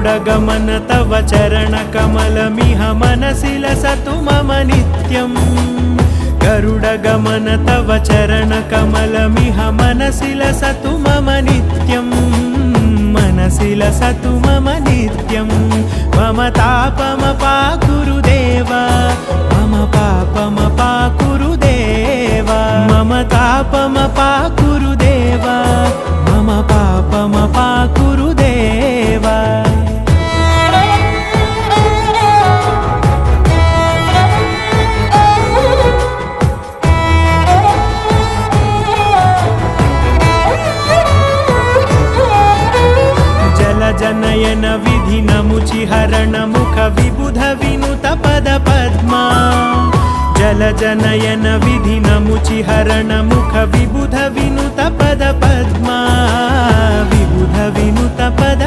गरुडगमन तव चरणकमलमिह मनसि लसतु मम नित्यम् गरुडगमन तव चरणकमलमिह मनसि लसतु मम नित्यम् मनसि लसतु मम नित्यम् मम तापमपाकुरु देव मम पापमपाकुरु देव मम तापमपाकुरु देव मम पापमपाकुरु देव जनयन विधिनमुचिहरण मुख विबुध विनुत पद पद्मा जल जनयन विधिनमुचिहरण मुख विबुध विनुत पद पद्मा विबुध विनुत पद